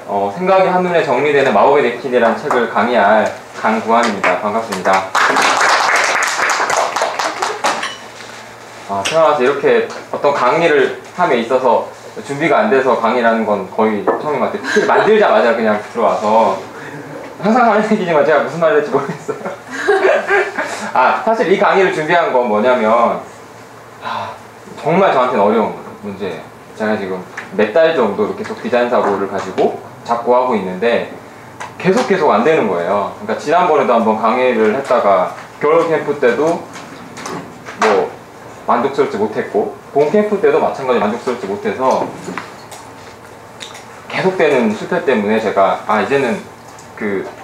생각이 한눈에 정리되는 마법의 냅킨이라는 책을 강의할 강구환입니다. 반갑습니다. 태어나서 이렇게 어떤 강의를 함에 있어서 준비가 안 돼서 강의를 하는 건 거의 처음인 것 같아요. PPT를 만들자마자 그냥 들어와서 항상 하는 얘기지만 제가 무슨 말을 할지 모르겠어요. 사실 이 강의를 준비한 건 뭐냐면 정말 저한테는 어려운 문제예요. 제가 지금 몇 달 정도 계속 디자인 사고를 가지고 잡고 하고 있는데 계속 안 되는 거예요. 그러니까 지난번에도 한번 강의를 했다가 겨울 캠프 때도 뭐 만족스럽지 못했고 봄 캠프 때도 마찬가지로 만족스럽지 못해서 계속되는 실패 때문에 제가 이제는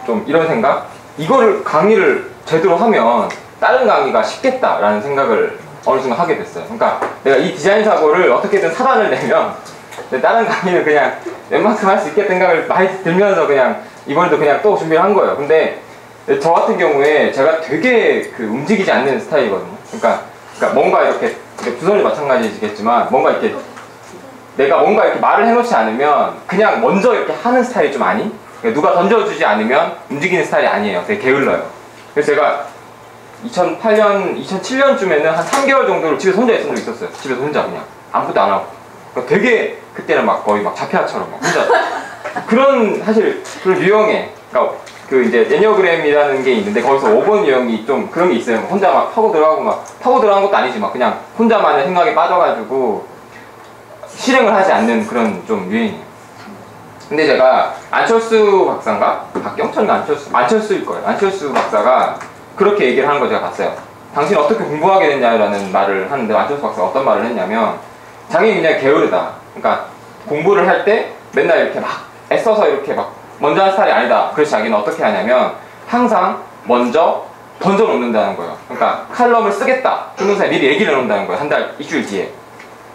좀 이런 생각? 이거를 강의를 제대로 하면 다른 강의가 쉽겠다라는 생각을 어느 순간 하게 됐어요. 그러니까 내가 이 디자인 사고를 어떻게든 살아를 내면 다른 강의는 그냥 웬만큼 할 수 있겠다 생각을 많이 들면서 그냥 이번에도 그냥 또 준비를 한 거예요. 근데 저 같은 경우에 제가 되게 움직이지 않는 스타일이거든요. 그러니까 뭔가 이렇게 부선이 마찬가지겠지만 뭔가 이렇게 내가 뭔가 이렇게 말을 해놓지 않으면 그냥 먼저 이렇게 하는 스타일이 좀 아닌? 그러니까 누가 던져주지 않으면 움직이는 스타일이 아니에요. 되게 게을러요. 그래서 제가 2008년, 2007년쯤에는 한 3개월 정도를 집에서 혼자 있은 적이 있었어요. 집에서 혼자 그냥 아무것도 안 하고. 그러니까 되게 그때는 거의 자폐아처럼 혼자 사실 그런 유형에 이제 애니어그램이라는 게 있는데 거기서 5번 유형이 좀 그런 게 있어요. 혼자 파고 들어간 것도 아니지 그냥 혼자만의 생각에 빠져가지고 실행을 하지 않는 그런 좀 유행이에요. 근데 제가 안철수 박사인가? 박경철인가 안철수일 거예요. 안철수 박사가 그렇게 얘기를 하는 거 제가 봤어요. 당신 어떻게 공부하게 됐냐라는 말을 하는데 안철수 박사가 어떤 말을 했냐면 자기는 그냥 게으르다. 그러니까 공부를 할 때 맨날 이렇게 애써서 이렇게 먼저 하는 스타일이 아니다. 그래서 자기는 어떻게 하냐면 항상 먼저 던져 놓는다는 거예요. 그러니까 칼럼을 쓰겠다. 쓰는 사람이 미리 얘기를 해놓는다는 거예요. 한 달, 일주일 뒤에,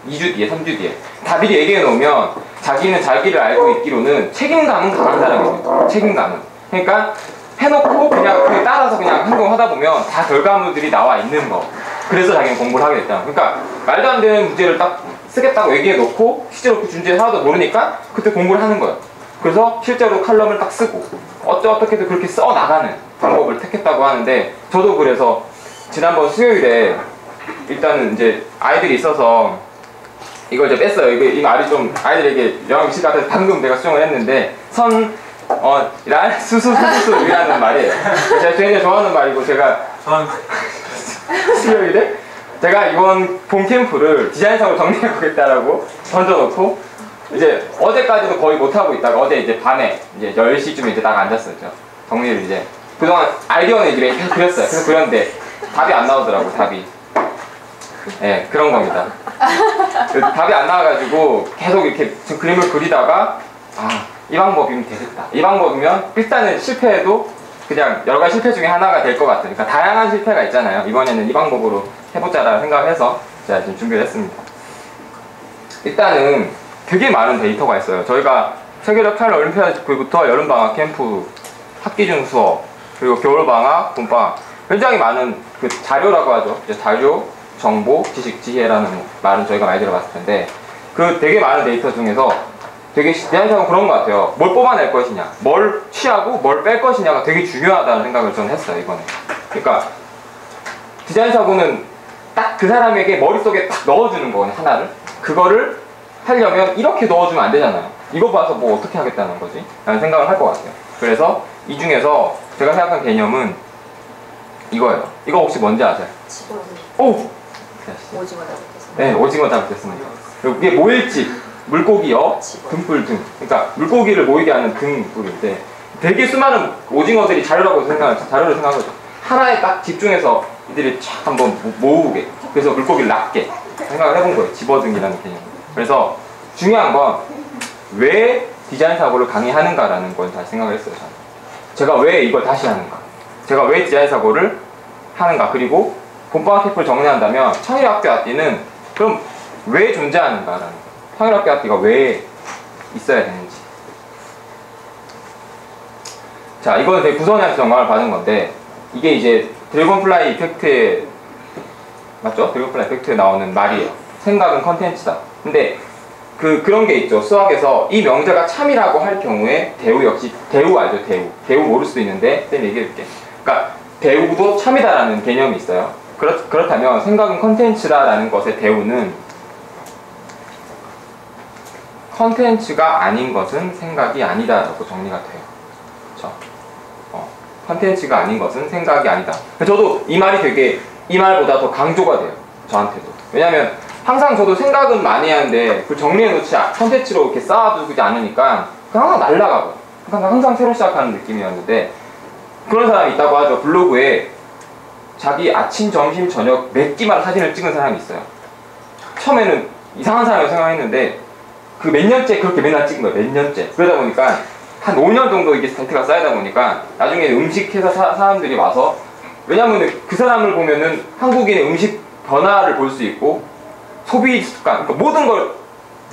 2주 뒤에, 3주 뒤에 다 미리 얘기해 놓으면 자기는 자기를 알고 있기로는 책임감은 강한 사람이에요. 책임감은. 그러니까 해놓고 그냥 그에 따라서 그냥 행동하다 보면 다 결과물들이 나와 있는 거. 그래서 자기는 공부를 하게 됐다. 그러니까 말도 안 되는 문제를 딱 쓰겠다고 얘기해 놓고 실제로 그 주제에 하나도 모르니까 그때 공부를 하는 거예요. 그래서 실제로 칼럼을 딱 쓰고 어떻게든 그렇게 써 나가는 방법을 택했다고 하는데 저도 그래서 지난번 수요일에 일단은 이제 아이들이 있어서 이걸 이제 뺐어요. 이 말이 좀 아이들에게 영향이 있을 것 같아서 방금 내가 수정을 했는데 수수수수이라는 말이에요. 제가 굉장히 좋아하는 말이고 제가 수요일에 제가 이번 봄 캠프를 디자인상으로 정리해 보겠다라고 던져놓고 이제 어제까지도 거의 못하고 있다가 어제 이제 밤에 이제 10시쯤에 이제 딱 앉았었죠. 정리를 이제 그동안 아이디어는 이제 계속 그렸어요. 그래서 그렸는데 답이 안 나오더라고. 답이 그런 겁니다. 답이 안 나와가지고 계속 이렇게 그림을 그리다가 이 방법이면 되겠다. 이 방법이면 일단은 실패해도 그냥 여러 가지 실패 중에 하나가 될 것 같아요. 그러니까 다양한 실패가 있잖아요. 이번에는 이 방법으로 해보자라는 생각을 해서 제가 지금 준비를 했습니다. 일단은 되게 많은 데이터가 있어요. 저희가 세계적 파일 올림피아드부터 여름방학 캠프, 학기 중 수업, 그리고 겨울방학, 봄방학 굉장히 많은 자료라고 하죠. 이제 자료, 정보, 지식, 지혜라는 말은 저희가 많이 들어봤을 텐데 되게 많은 데이터 중에서 되게 디자인상은 그런 것 같아요. 뭘 뽑아낼 것이냐, 뭘 취하고 뭘 뺄 것이냐가 되게 중요하다는 생각을 저는 했어요, 이번에. 그러니까 디자인 사고는 딱 그 사람에게 머릿속에 딱 넣어주는 거거든요, 하나를. 그거를 하려면 이렇게 넣어주면 안 되잖아요. 이거 봐서 뭐 어떻게 하겠다는 거지? 라는 생각을 할 것 같아요. 그래서 이 중에서 제가 생각한 개념은 이거예요. 이거 혹시 뭔지 아세요? 집어넣는. 오! 오징어 잡겠습니다. 네, 오징어 잡겠습니다. 이게 모일집. 물고기여, 등불 등. 그러니까 물고기를 모이게 하는 등불인데 되게 수많은 오징어들이 자료를 생각하는 거죠. 하나에 딱 집중해서 이들이 쫙 한번 모으게. 그래서 물고기를 낚게 생각을 해본 거예요. 집어등이라는 개념. 그래서 중요한 건 왜 디자인 사고를 강의하는가라는 걸 다시 생각을 했어요. 저는. 제가 왜 이걸 다시 하는가? 제가 왜 디자인 사고를 하는가? 그리고 봄방학 캠프를 정리한다면 청일학교 앞뒤는 그럼 왜 존재하는가라는 거. 청일학교 앞뒤가 왜 있어야 되는지. 자, 이거는 되게 구성에서 정감을 받은 건데 이게 이제 드래곤플라이 이펙트에 맞죠? 드래곤플라이 이펙트에 나오는 말이에요. 생각은 컨텐츠다. 근데 그런 게 있죠. 수학에서 이 명제가 참이라고 할 경우에 대우 역시, 대우 알죠? 대우 모를 수도 있는데 쌤 얘기해줄게. 그러니까 대우도 참이다라는 개념이 있어요. 그렇다면 생각은 컨텐츠다라는 것의 대우는 컨텐츠가 아닌 것은 생각이 아니다라고 정리가 돼요. 그렇죠? 컨텐츠가 아닌 것은 생각이 아니다. 저도 이 말이 되게 이 말보다 더 강조가 돼요. 저한테도. 왜냐면 항상 저도 생각은 많이 하는데 그걸 정리해놓지 컨텐츠로 이렇게 쌓아두지 않으니까 항상 날아가고 항상 새로 시작하는 느낌이었는데 그런 사람이 있다고 하죠. 블로그에 자기 아침, 점심, 저녁 몇 끼만 사진을 찍은 사람이 있어요. 처음에는 이상한 사람이라고 생각했는데 그 몇 년째 그렇게 맨날 찍은 거예요. 몇 년째. 그러다 보니까 한 5년 정도 이게 데이터가 쌓이다 보니까 나중에 음식 회사 사람들이 와서 왜냐면 그 사람을 보면은 한국인의 음식 변화를 볼 수 있고 소비 습관, 그러니까 모든 걸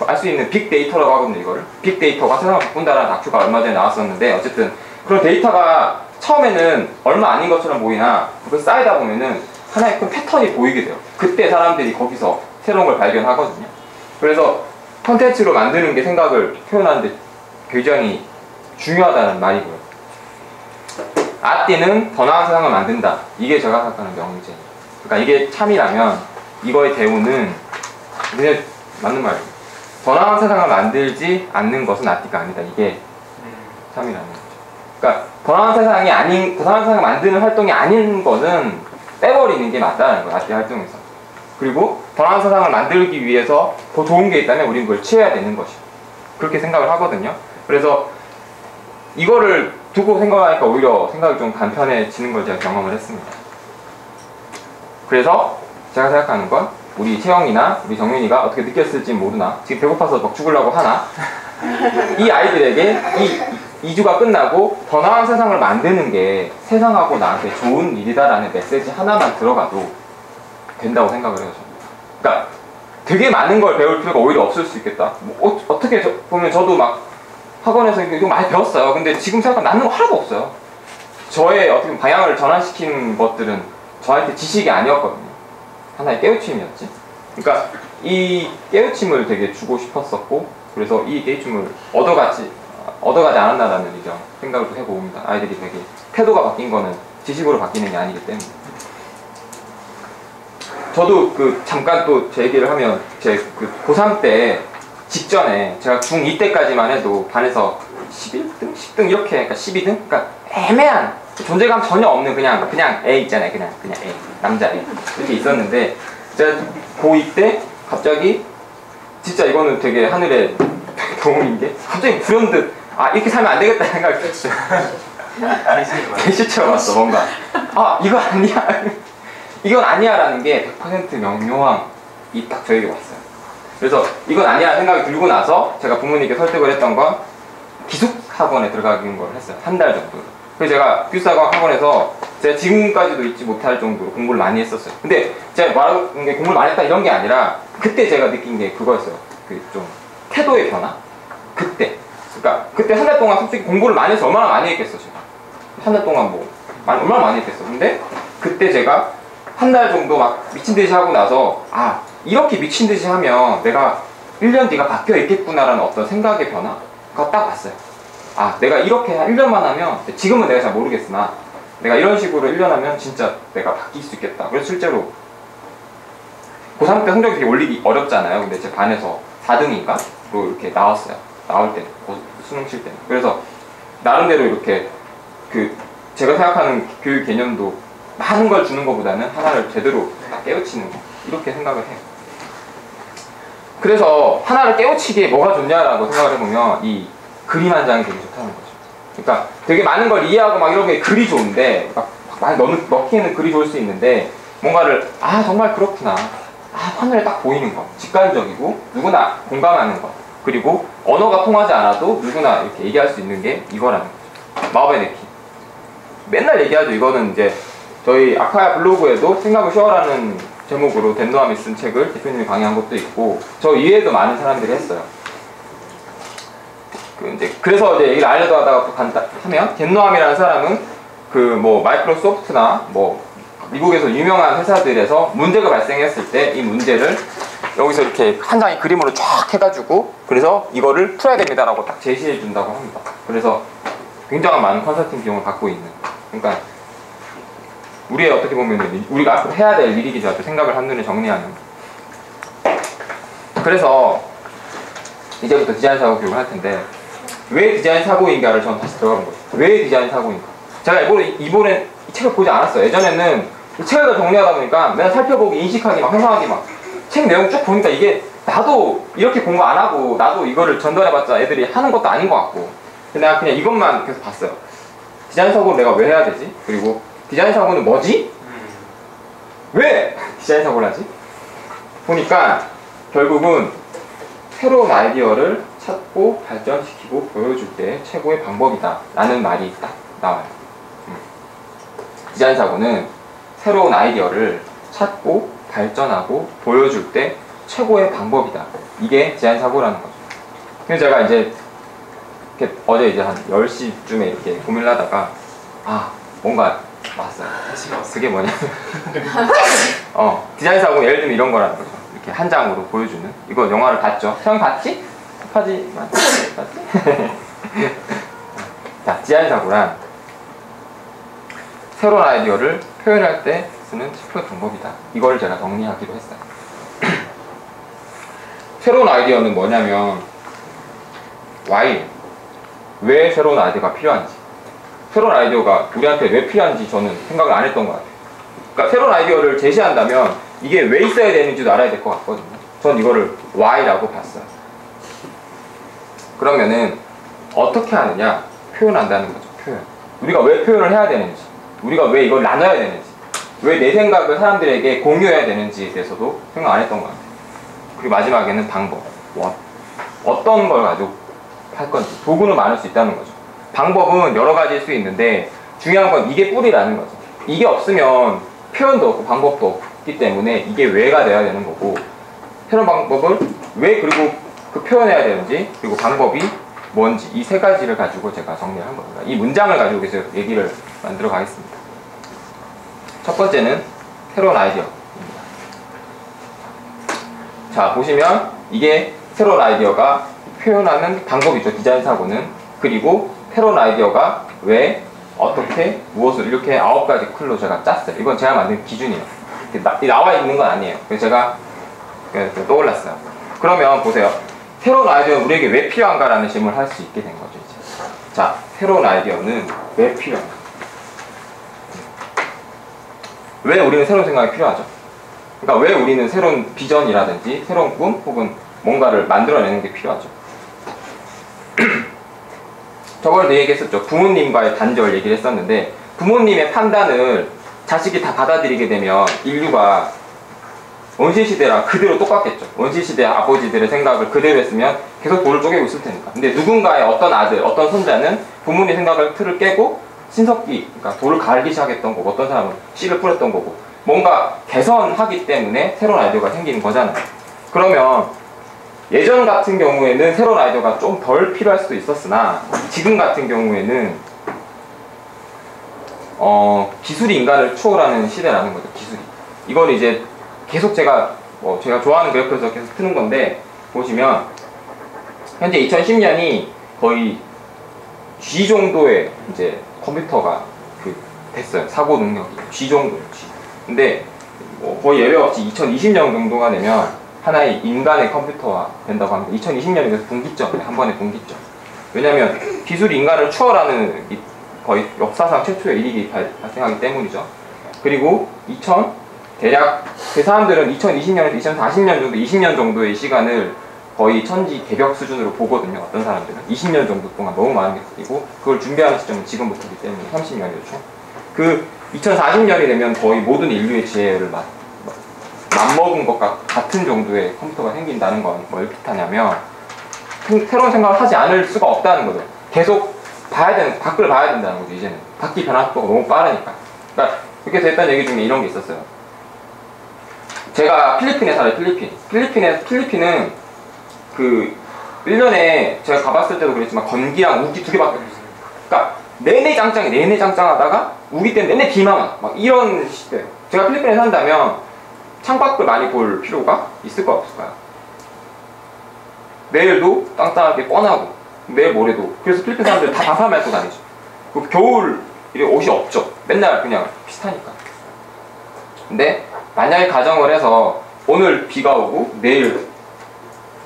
알 수 있는 빅데이터라고 하거든요. 이거를 빅데이터가 세상을 바꾼다라는 다큐가 얼마 전에 나왔었는데 어쨌든 그런 데이터가 처음에는 얼마 아닌 것처럼 보이나 그걸 쌓이다 보면은 하나의 큰 패턴이 보이게 돼요. 그때 사람들이 거기서 새로운 걸 발견하거든요. 그래서 컨텐츠로 만드는 게 생각을 표현하는데 굉장히 중요하다는 말이고요. 아띠는 더 나은 세상을 만든다. 이게 제가 생각하는 명제. 그러니까 이게 참이라면 이거의 대우는 그냥 맞는 말이에요. 더 나은 세상을 만들지 않는 것은 아띠가 아니다. 이게 참이라는 거죠. 그러니까 더 나은 세상이 아닌, 더 나은 세상을 만드는 활동이 아닌 것은 빼버리는 게 맞다는 거예요. 아띠 활동에서. 그리고 더 나은 세상을 만들기 위해서 더 좋은 게 있다면 우리는 그걸 취해야 되는 것이죠. 그렇게 생각을 하거든요. 그래서 이거를 두고 생각하니까 오히려 생각이 좀 간편해지는 걸 제가 경험을 했습니다. 그래서 제가 생각하는 건 우리 채영이나 우리 정윤이가 어떻게 느꼈을지 모르나 지금 배고파서 막 죽으려고 하나 이 아이들에게 이 2주가 끝나고 더 나은 세상을 만드는 게 세상하고 나한테 좋은 일이다라는 메시지 하나만 들어가도 된다고 생각을 해요. 저는. 그러니까 되게 많은 걸 배울 필요가 오히려 없을 수 있겠다. 뭐 어떻게 보면 저도 막 학원에서 이거 많이 배웠어요. 근데 지금 생각하면 남는 거 하나도 없어요. 저의 어떻게 보면 방향을 전환시킨 것들은 저한테 지식이 아니었거든요. 하나의 깨우침이었지. 그러니까 이 깨우침을 되게 주고 싶었었고 그래서 이 깨우침을 얻어가지 않았나라는 생각을 또 해봅니다. 아이들이 되게 태도가 바뀐 거는 지식으로 바뀌는 게 아니기 때문에. 저도 잠깐 또 제 얘기를 하면 제 고3 때 직전에 제가 중2 때까지만 해도 반에서 11등? 10등 이렇게, 그러니까 12등? 그러니까 애매한 존재감 전혀 없는 그냥 애 있잖아요. 그냥 애, 남자 애 이렇게 있었는데 제가 고2 때 갑자기 진짜 이거는 되게 하늘의 도움인 게 갑자기 불현듯 이렇게 살면 안 되겠다 생각이 들었어요. 대시처럼 왔어 뭔가. 이거 아니야. 이건 아니야 라는 게 100% 명료함이 딱 저에게 왔어요. 그래서 이건 아니야 생각이 들고 나서 제가 부모님께 설득을 했던 건 기숙학원에 들어가는 걸 했어요. 한 달 정도. 그래서 제가 기숙학원에서 제가 지금까지도 잊지 못할 정도로 공부를 많이 했었어요. 근데 제가 말하는 게 공부를 많이 했다 이런 게 아니라 그때 제가 느낀 게 그거였어요. 좀 태도의 변화? 그러니까 그때 한 달 동안 솔직히 공부를 많이 해서 얼마나 많이 했겠어 제가. 한 달 동안 얼마나 많이 했겠어. 근데 그때 제가 한 달 정도 막 미친 듯이 하고 나서 이렇게 미친 듯이 하면 내가 1년 뒤가 바뀌어 있겠구나라는 어떤 생각의 변화가 딱 왔어요. 내가 이렇게 1년만 하면 지금은 내가 잘 모르겠으나 내가 이런 식으로 1년 하면 진짜 내가 바뀔 수 있겠다. 그래서 실제로 고3 때 성적이 되게 올리기 어렵잖아요. 근데 제 반에서 4등인가? 로 이렇게 나왔어요. 나올 때 수능 칠 때는. 그래서 나름대로 이렇게 제가 생각하는 교육 개념도 많은 걸 주는 것보다는 하나를 제대로 딱 깨우치는 거 이렇게 생각을 해요. 그래서 하나를 깨우치기에 뭐가 좋냐라고 생각을 해보면 이 그림 한 장이 되게 좋다는 거죠. 그러니까 되게 많은 걸 이해하고 막 이런 게 글이 좋은데 막 많이 넣기에는 글이 좋을 수 있는데 뭔가를 정말 그렇구나 하늘에 딱 보이는 거 직관적이고 누구나 공감하는 거 그리고 언어가 통하지 않아도 누구나 이렇게 얘기할 수 있는 게 이거라는 거죠. 마법의 느낌 맨날 얘기하죠. 이거는 이제 저희 아카야 블로그에도 생각을 쉬어라는 제목으로 덴노함이 쓴 책을 대표님이 강의한 것도 있고 저 이외에도 많은 사람들이 했어요. 그래서 이제 얘기를 알려고 하다가 또 하면 덴노함이라는 사람은 마이크로소프트나 미국에서 유명한 회사들에서 문제가 발생했을 때 이 문제를 여기서 이렇게 한 장의 그림으로 쫙 해가지고 그래서 이거를 풀어야 됩니다라고 딱 제시해 준다고 합니다. 그래서 굉장히 많은 컨설팅 비용을 갖고 있는, 그러니까 우리의 어떻게 보면 우리가 앞으로 해야 될 일이기도 하죠. 생각을 한눈에 정리하는. 그래서 이제부터 디자인 사고 교육을 할 텐데, 왜 디자인 사고인가를 저는 다시 들어가 본 거예요. 왜 디자인 사고인가? 제가 이번에 이 책을 보지 않았어요. 예전에는 이 책을 정리하다 보니까 맨날 살펴보기, 인식하기, 막 회상하기, 막 책 내용 쭉 보니까 이게 나도 이렇게 공부 안 하고 나도 이거를 전달해봤자 애들이 하는 것도 아닌 것 같고, 근데 내가 그냥 이것만 계속 봤어요. 디자인 사고를 내가 왜 해야 되지? 그리고 디자인 사고는 뭐지? 왜 디자인 사고를 하지? 보니까 결국은 새로운 아이디어를 찾고 발전시키고 보여줄 때 최고의 방법이다 라는 말이 딱 나와요. 디자인 사고는 새로운 아이디어를 찾고 발전하고 보여줄 때 최고의 방법이다. 이게 디자인 사고라는 거죠. 그래서 제가 이제 이렇게 어제 이제 한 10시쯤에 이렇게 고민을 하다가 뭔가 왔어요. 그게 뭐냐면 디자인 사고는 예를 들면 이런 거라는 거죠. 이렇게 한 장으로 보여주는. 이거 영화를 봤죠? 형 봤지? 봤지? 자, 디자인 사고란 새로운 아이디어를 표현할 때 쓰는 최고의 방법이다. 이걸 제가 정리하기로 했어요. 새로운 아이디어는 뭐냐면 why, 왜 새로운 아이디어가 필요한지, 새로운 아이디어가 우리한테 왜 필요한지 저는 생각을 안 했던 것 같아요. 그러니까 새로운 아이디어를 제시한다면 이게 왜 있어야 되는지도 알아야 될 것 같거든요. 전 이거를 why라고 봤어요. 그러면은 어떻게 하느냐? 표현한다는 거죠. 표현. 우리가 왜 표현을 해야 되는지, 우리가 왜 이걸 나눠야 되는지, 왜 내 생각을 사람들에게 공유해야 되는지에 대해서도 생각 안 했던 것 같아요. 그리고 마지막에는 방법. 어떤 걸 가지고 할 건지. 도구는 많을 수 있다는 거죠. 방법은 여러 가지일 수 있는데 중요한 건 이게 뿌리라는 거죠. 이게 없으면 표현도 없고 방법도 없기 때문에 이게 왜가 돼야 되는 거고, 새로운 방법을 왜, 그리고 그 표현해야 되는지, 그리고 방법이 뭔지, 이 세 가지를 가지고 제가 정리를 한 겁니다. 이 문장을 가지고 계속 얘기를 만들어 가겠습니다. 첫 번째는 새로운 아이디어입니다. 자, 보시면 이게 새로운 아이디어가 표현하는 방법이죠. 디자인 사고는. 그리고 새로운 아이디어가 왜, 어떻게, 무엇을, 이렇게 9가지 클로 제가 짰어요. 이건 제가 만든 기준이에요. 나와 있는 건 아니에요. 그래서 제가 떠올랐어요. 그러면 보세요. 새로운 아이디어는 우리에게 왜 필요한가라는 질문을 할 수 있게 된 거죠, 이제. 자, 새로운 아이디어는 왜 필요한가? 왜 우리는 새로운 생각이 필요하죠? 그러니까 왜 우리는 새로운 비전이라든지 새로운 꿈 혹은 뭔가를 만들어내는 게 필요하죠? 저번에도 얘기했었죠. 부모님과의 단절 얘기를 했었는데, 부모님의 판단을 자식이 다 받아들이게 되면 인류가 원시시대랑 그대로 똑같겠죠. 원시시대 아버지들의 생각을 그대로 했으면 계속 돌을 쪼개고 있을 테니까. 근데 누군가의 어떤 아들, 어떤 손자는 부모님 생각을 틀을 깨고 신석기, 그러니까 돌을 갈기 시작했던 거고, 어떤 사람은 씨를 뿌렸던 거고, 뭔가 개선하기 때문에 새로운 아이디어가 생기는 거잖아요. 그러면 예전 같은 경우에는 새로운 아이디어가 좀 덜 필요할 수도 있었으나, 지금 같은 경우에는 기술이 인간을 추월하는 시대라는 거죠. 기술이. 이건 이제 계속 제가 좋아하는 그래프에서 계속 트는 건데, 보시면 현재 2010년이 거의 G 정도의 이제 컴퓨터가 됐어요. 사고 능력이 G 정도. 근데 거의 예외 없이 2020년 정도가 되면 하나의 인간의 컴퓨터가 된다고 합니다. 2020년이 그래서 분기점이에요. 한 번의 분기점. 왜냐하면 기술이 인간을 추월하는 거의 역사상 최초의 일이 발생하기 때문이죠. 그리고 대략 그 사람들은 2020년에서 2040년 정도, 20년 정도의 시간을 거의 천지 개벽 수준으로 보거든요. 어떤 사람들은 20년 정도 동안 너무 많은 게 생기고, 그걸 준비하는 시점은 지금부터이기 때문에 30년이죠. 그 2040년이 되면 거의 모든 인류의 지혜를 맞먹은 것과 같은 정도의 컴퓨터가 생긴다는 건 뭘 뜻하냐면, 새로운 생각을 하지 않을 수가 없다는 거죠. 계속 밖을 봐야 된다는 거죠. 이제는 바퀴 변화 속도가 너무 빠르니까. 그러니까 그렇게 됐다는 얘기 중에 이런 게 있었어요. 제가 필리핀에 살아요. 필리핀은 그 1년에 제가 가봤을 때도 그랬지만 건기랑 우기 2개밖에 없어요. 그러니까 내내 짱짱하다가 우기 때문에 내내 비만 막 이런 시대예요. 제가 필리핀에 산다면 창밖을 많이 볼 필요가 있을까 없을까요? 내일도 땅땅하게 뻔하고 내일 모레도. 그래서 필리핀 사람들 다 반팔만 입고 다니죠. 그 겨울 옷이 없죠. 맨날 그냥 비슷하니까. 근데 만약에 가정을 해서 오늘 비가 오고 내일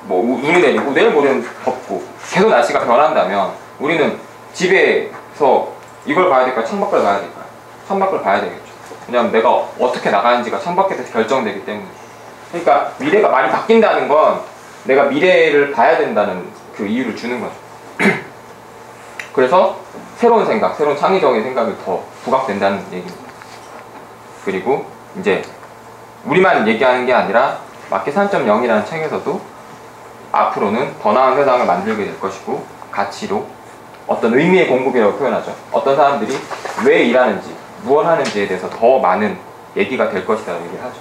뭐 눈이 내리고 내일 모레는 덥고 계속 날씨가 변한다면 우리는 집에서 이걸 봐야 될까요? 창밖을 봐야 될까요? 창밖을 봐야 되겠죠. 왜냐하면 내가 어떻게 나가는지가 창밖에서 결정되기 때문에. 그러니까 미래가 많이 바뀐다는 건 내가 미래를 봐야 된다는 그 이유를 주는 거죠. 그래서 새로운 생각, 새로운 창의적인 생각이 더 부각된다는 얘기입니다. 그리고 이제 우리만 얘기하는 게 아니라 마켓 3.0이라는 책에서도 앞으로는 더 나은 세상을 만들게 될 것이고 가치로 어떤 의미의 공급이라고 표현하죠. 어떤 사람들이 왜 일하는지, 무엇 하는지에 대해서 더 많은 얘기가 될 것이라고 얘기를 하죠.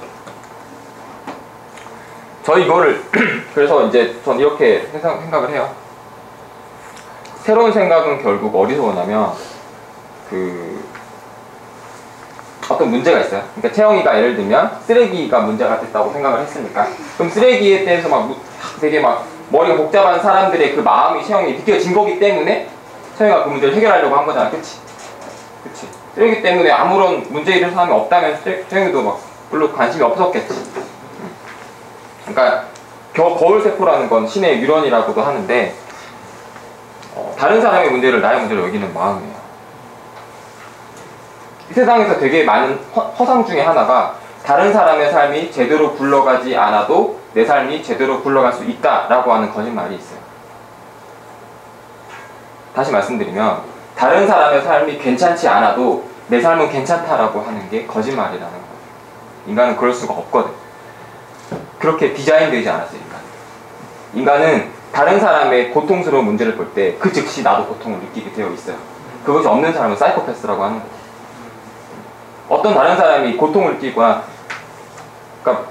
저 이거를 그래서 이제 전 이렇게 생각을 해요. 새로운 생각은 결국 어디서 오냐면 어떤 문제가 있어요. 그러니까 채영이가 예를 들면 쓰레기가 문제가 됐다고 생각을 했으니까 그럼 쓰레기에 대해서 막 되게 막 머리가 복잡한 사람들의 그 마음이 채영이 느껴진 거기 때문에 채영이가 그 문제를 해결하려고 한 거잖아. 그치? 쓰레기 때문에 아무런 문제 일으키는 사람이 없다면 채영이도 막 별로 관심이 없었겠지. 그러니까 거울세포라는 건 신의 유런이라고도 하는데 다른 사람의 문제를 나의 문제로 여기는 마음이에요. 이 세상에서 되게 많은 허상 중에 하나가 다른 사람의 삶이 제대로 굴러가지 않아도 내 삶이 제대로 굴러갈 수 있다라고 하는 거짓말이 있어요. 다시 말씀드리면 다른 사람의 삶이 괜찮지 않아도 내 삶은 괜찮다라고 하는 게 거짓말이라는 거예요. 인간은 그럴 수가 없거든. 그렇게 디자인되지 않았어요. 인간은 다른 사람의 고통스러운 문제를 볼 때 그 즉시 나도 고통을 느끼게 되어 있어요. 그것이 없는 사람은 사이코패스라고 하는 거예요. 어떤 다른 사람이 고통을 느끼거나, 그러니까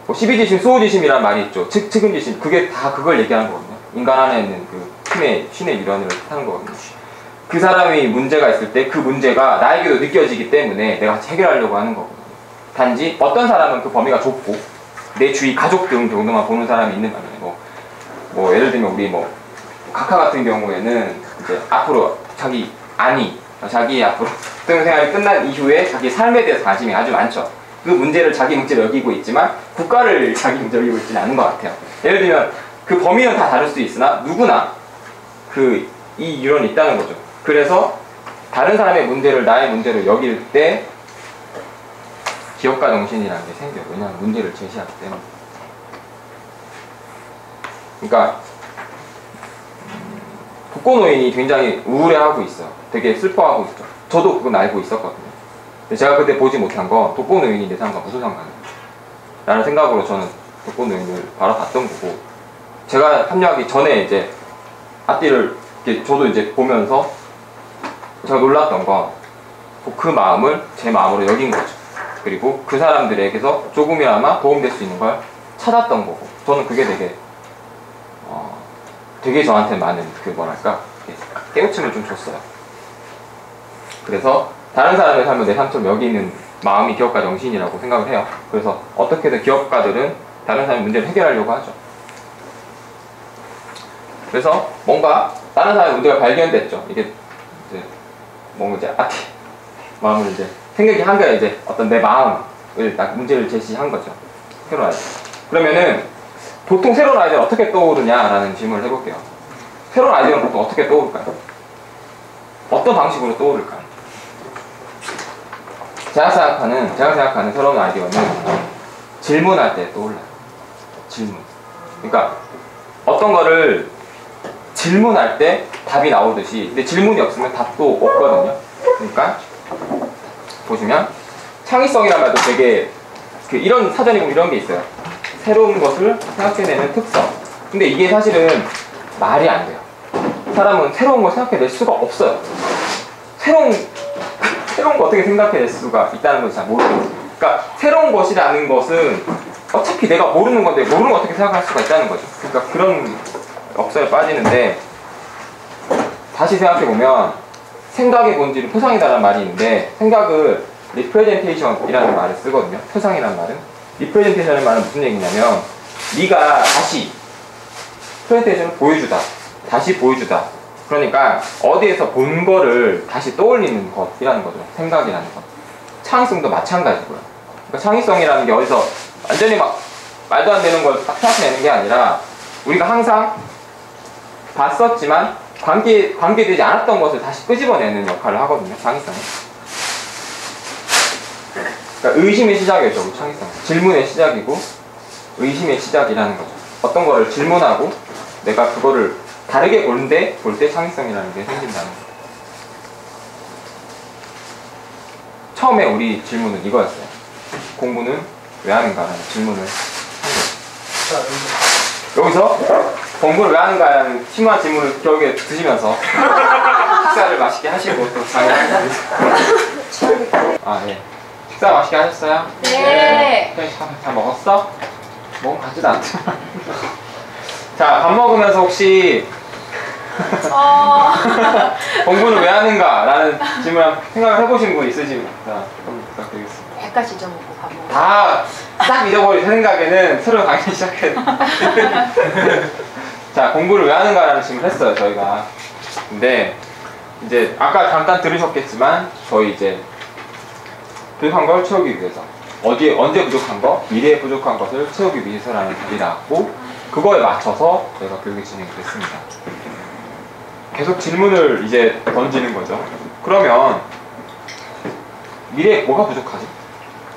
뭐 12지심, 수호지심이라는 말이 있죠. 측은지심, 그게 다 그걸 얘기하는 거거든요. 인간 안에 있는 그 신의 유런을 하는 거거든요. 그 사람이 문제가 있을 때 그 문제가 나에게도 느껴지기 때문에 내가 같이 해결하려고 하는 거거든요. 단지 어떤 사람은 그 범위가 좁고 내 주위 가족 등 정도만 보는 사람이 있는 반면에 뭐 예를 들면 우리 카카 같은 경우에는 이제 앞으로 자기 앞으로 학교 생활이 끝난 이후에 자기 삶에 대해서 관심이 아주 많죠. 그 문제를 자기 문제로 여기고 있지만 국가를 자기 문제로 여기고 있지는 않은 것 같아요. 예를 들면 그 범위는 다 다를 수 있으나 누구나 이 유런이 있다는 거죠. 그래서 다른 사람의 문제를 나의 문제로 여길 때 기업가 정신이라는 게 생겨요. 왜냐하면 문제를 제시하기 때문에. 그러니까 독거노인이 굉장히 우울해하고 있어요. 되게 슬퍼하고 있죠. 저도 그건 알고 있었거든요. 근데 제가 그때 보지 못한 건 독거노인이 내 삶과 무슨 상관이야 라는 생각으로 저는 독거노인을 바라봤던 거고, 제가 합류하기 전에 이제 앞뒤를 저도 이제 보면서 제가 놀랐던 건 그 마음을 제 마음으로 여긴 거죠. 그리고 그 사람들에게서 조금이나마 도움될 수 있는 걸 찾았던 거고, 저는 그게 되게 저한테 많은 깨우침을 좀 줬어요. 그래서 다른 사람의 삶을 내 삶처럼 여기는 마음이 기업가 정신이라고 생각을 해요. 그래서 어떻게든 기업가들은 다른 사람의 문제를 해결하려고 하죠. 그래서 뭔가 다른 사람의 문제가 발견됐죠. 이게 이제 마음을 이제 생각이 한 거예요. 이제 어떤 내 마음을 딱 문제를 제시한 거죠. 새로운 아이디어. 그러면은 보통 새로운 아이디어는 어떻게 떠오르냐라는 질문을 해볼게요. 새로운 아이디어는 보통 어떻게 떠오를까요? 어떤 방식으로 떠오를까요? 제가 생각하는 새로운 아이디어는 질문할 때 떠올라요. 질문. 그러니까 어떤 거를 질문할 때 답이 나오듯이, 근데 질문이 없으면 답도 없거든요. 그러니까 보시면 창의성이란 말도 되게 이런 사전에 보면 이런 게 있어요. 새로운 것을 생각해내는 특성. 근데 이게 사실은 말이 안 돼요. 사람은 새로운 걸 생각해낼 수가 없어요. 새로운 거 어떻게 생각해낼 수가 있다는 걸 잘 모르겠어요. 그러니까 새로운 것이라는 것은 어차피 내가 모르는 건데 모르는 거 어떻게 생각할 수가 있다는 거죠. 그러니까 그런 역사에 빠지는데, 다시 생각해보면 생각의 본질은 표상이다라는 말이 있는데, 생각을 representation이라는 말을 쓰거든요. 표상이라는 말은. 리프레젠테이션의 말은 무슨 얘기냐면 네가 다시 프레젠테이션을 보여주다, 다시 보여주다. 그러니까 어디에서 본 거를 다시 떠올리는 것이라는 거죠. 생각이라는 것. 창의성도 마찬가지고요. 그러니까 창의성이라는 게 어디서 완전히 막 말도 안 되는 걸 딱 생각해내는 게 아니라 우리가 항상 봤었지만 관계되지 않았던 것을 다시 끄집어내는 역할을 하거든요. 창의성은. 그러니까 의심의 시작이죠. 창의성. 질문의 시작이고 의심의 시작이라는 거죠. 어떤 거를 질문하고 내가 그거를 다르게 볼 때 창의성이라는 게 생긴다는 거죠. 처음에 우리 질문은 이거였어요. 공부는 왜 하는가라는 질문을 한 거죠. 여기서 공부를 왜 하는가라는 심한 질문을 겨우게 드시면서 식사를 맛있게 하시고 또 장애하시고. 아, 예. 식사 맛있게 하셨어요? 네. 다 먹었어? 먹은 것 같지도 않죠? 자, 밥 먹으면서 혹시 공부는 왜 하는가? 라는 질문 생각을 해보신 분 있으시면 좀 부탁드리겠습니다. 배까지 잊어먹고 밥 먹어. 다 싹 잊어버린 생각에는 새로 강의 시작해. 자, 공부를 왜 하는가? 라는 질문을 했어요, 저희가. 근데 이제 아까 잠깐 들으셨겠지만 저희 이제 부족한 걸 채우기 위해서, 언제 부족한 거, 미래에 부족한 것을 채우기 위해서라는 답이라고 그거에 맞춰서 저희가 교육이 진행이 됐습니다. 계속 질문을 이제 던지는 거죠. 그러면 미래에 뭐가 부족하지?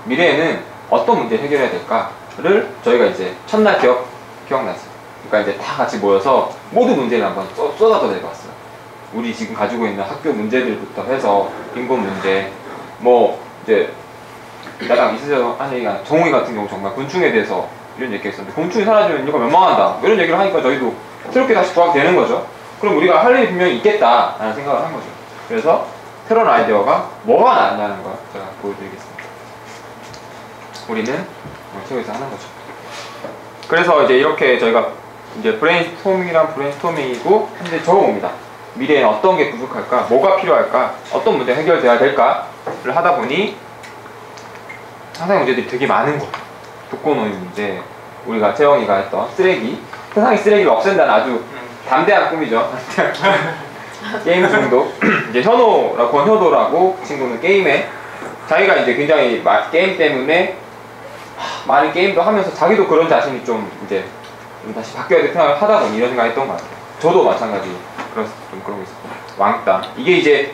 미래에는 어떤 문제를 해결해야 될까를 저희가 이제 첫날 기억났어요. 그러니까 이제 다 같이 모여서 모두 문제를 한번 쏟아져 내봤어요. 우리 지금 가지고 있는 학교 문제들부터 해서 인권 문제, 뭐 이제 야당 있으셔서 한 얘기가, 정우이 같은 경우 정말 곤충에 대해서 이런 얘기가 있었는데 곤충이 사라지면 인류가 멸망한다 이런 얘기를 하니까 저희도 새롭게 다시 구하게 되는 거죠. 그럼 우리가 할 일이 분명히 있겠다라는 생각을 한 거죠. 그래서 새로운 아이디어가 뭐가 나왔냐는 걸 제가 보여드리겠습니다. 우리는 책에서 하는 거죠. 그래서 이제 이렇게 저희가 이제 브레인스토밍이란 브레인스토밍이고 현재 적어봅니다. 미래에는 어떤 게 부족할까? 뭐가 필요할까? 어떤 문제가 해결돼야 될까?를 하다 보니 상상의 문제들이 되게 많은 거예요. 독거노인 문제, 우리가 재영이가 했던 쓰레기, 세상의 쓰레기를 없앤다는 아주 담대한 꿈이죠. 게임 중독. 이제 권효도라고 친구는 게임에 자기가 이제 굉장히 게임 때문에 많은 게임도 하면서 자기도 그런 자신이 좀 이제 좀 다시 바뀌어야 될 생각을 하다 보니 이런 생각을 했던 것 같아요. 저도 마찬가지 좀 그런 게 있었고. 왕따. 이게 이제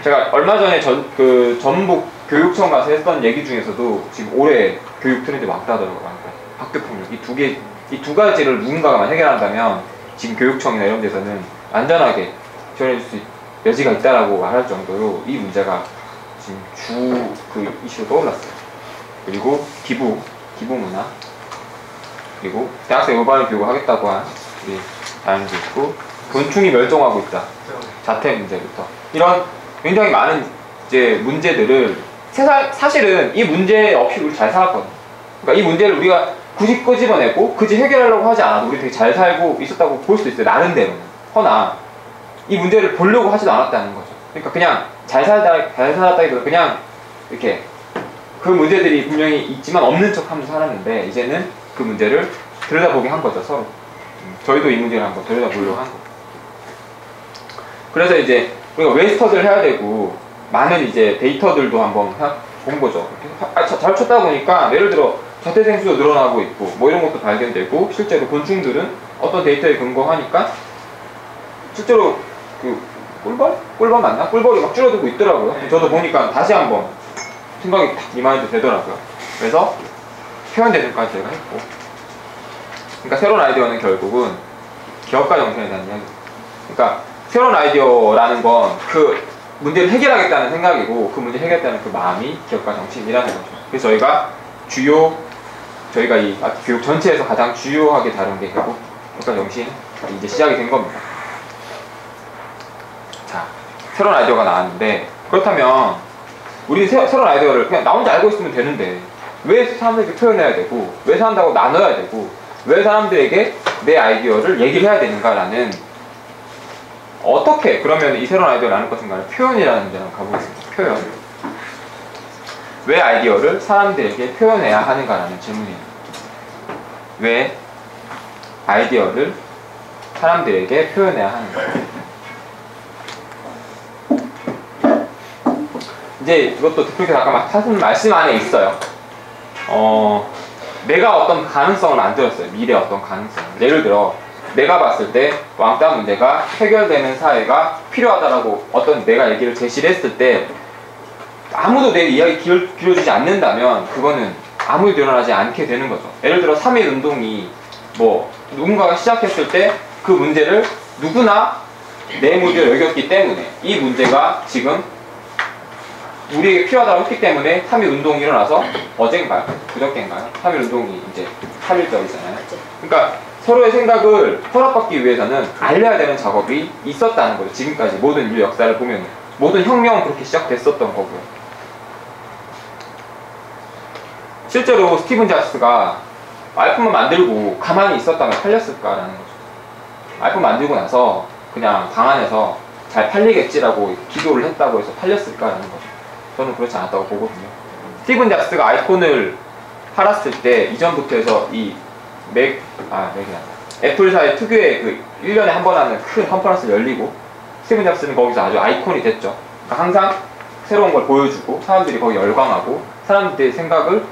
제가 얼마 전에 전북 교육청 가서 했던 얘기 중에서도 지금 올해 교육 트렌드 왕따더라고요. 왕따. 학교 폭력. 이 두 가지를 누군가가 해결한다면 지금 교육청이나 이런 데서는 안전하게 지원해줄 수 여지가 있다라고 말할 정도로 이 문제가 지금 이슈로 떠올랐어요. 그리고 기부 문화, 그리고 대학생 올바른 교육을 하겠다고 한 우리 다현도 있고, 곤충이 멸종하고 있다, 자퇴 문제부터 이런 굉장히 많은 이제 문제들을 사실은 이 문제 없이 우리 잘 살았거든요. 그러니까 이 문제를 우리가 굳이 끄집어내고 굳이 해결하려고 하지 않아도 우리 되게 잘 살고 있었다고 볼 수도 있어요, 나름대로는. 허나 이 문제를 보려고 하지도 않았다는 거죠. 그러니까 그냥 잘 살았다기보다 그냥 이렇게 그 문제들이 분명히 있지만 없는 척 하면서 살았는데 이제는 그 문제를 들여다보게 한 거죠, 서로. 저희도 이 문제를 한번 들여다보려고 한 거. 그래서 이제 우리가 웨스터들 해야 되고 많은 이제 데이터들도 한번 본 거죠. 잘 쳤다 보니까 예를 들어 자퇴생 수도 늘어나고 있고 뭐 이런 것도 발견되고, 실제로 곤충들은 어떤 데이터에 근거하니까 실제로 꿀벌 맞나? 꿀벌이 막 줄어들고 있더라고요. 저도 보니까 다시 한번 생각이 딱 리마인드 되더라고요. 그래서 표현대전까지 제가 했고, 그러니까 새로운 아이디어는 결국은 기업가 정신에 대한 이야기. 그러니까 새로운 아이디어라는 건 그 문제를 해결하겠다는 생각이고, 그 문제를 해결하겠다는 그 마음이 기업가 정신이라는 거죠. 그래서 저희가 이 교육 전체에서 가장 주요하게 다룬 게 결국 기업가 정신이 이제 시작이 된 겁니다. 자, 새로운 아이디어가 나왔는데, 그렇다면 우리 새로운 아이디어를 그냥 나 혼자 알고 있으면 되는데 왜 사람들에게 표현해야 되고, 왜 사람들하고 나눠야 되고, 왜 사람들에게 내 아이디어를 얘기를 해야 되는가라는, 어떻게 그러면 이 새로운 아이디어를 나눌 것인가를 표현이라는 문제로 가보겠습니다. 표현. 왜 아이디어를 사람들에게 표현해야 하는가라는 질문이에요. 왜 아이디어를 사람들에게 표현해야 하는가? 이제 이것도 대표님께서 아까 하신 말씀 안에 있어요. 내가 어떤 가능성을 만들었어요. 미래의 어떤 가능성. 예를 들어 내가 봤을 때 왕따 문제가 해결되는 사회가 필요하다라고 어떤 내가 얘기를 제시를 했을 때 아무도 내 이야기 길어주지 않는다면 그거는 아무도 일어나지 않게 되는 거죠. 예를 들어 3.1 운동이 뭐 누군가가 시작했을 때 그 문제를 누구나 내 문제로 여겼기 때문에 이 문제가 지금 우리에게 필요하다고 했기 때문에 3.1 운동이 일어나서 어젠가요? 그저께인가요? 3.1 운동이 이제 3.1절이잖아요. 그러니까 서로의 생각을 허락받기 위해서는 알려야 되는 작업이 있었다는 거죠. 지금까지 모든 인류 역사를 보면 모든 혁명은 그렇게 시작됐었던 거고요. 실제로 스티븐 잡스가 아이폰만 만들고 가만히 있었다면 팔렸을까라는 거죠. 아이폰 만들고 나서 그냥 방 안에서 잘 팔리겠지라고 기도를 했다고 해서 팔렸을까라는 거죠. 저는 그렇지 않았다고 보거든요. 스티븐 잡스가 아이폰을 팔았을 때 이전부터 해서 이 애플사의 특유의 그 1년에 한 번 하는 큰 컨퍼런스가 열리고 스티븐 잡스는 거기서 아주 아이콘이 됐죠. 그러니까 항상 새로운 걸 보여주고 사람들이 거기 열광하고 사람들의 생각을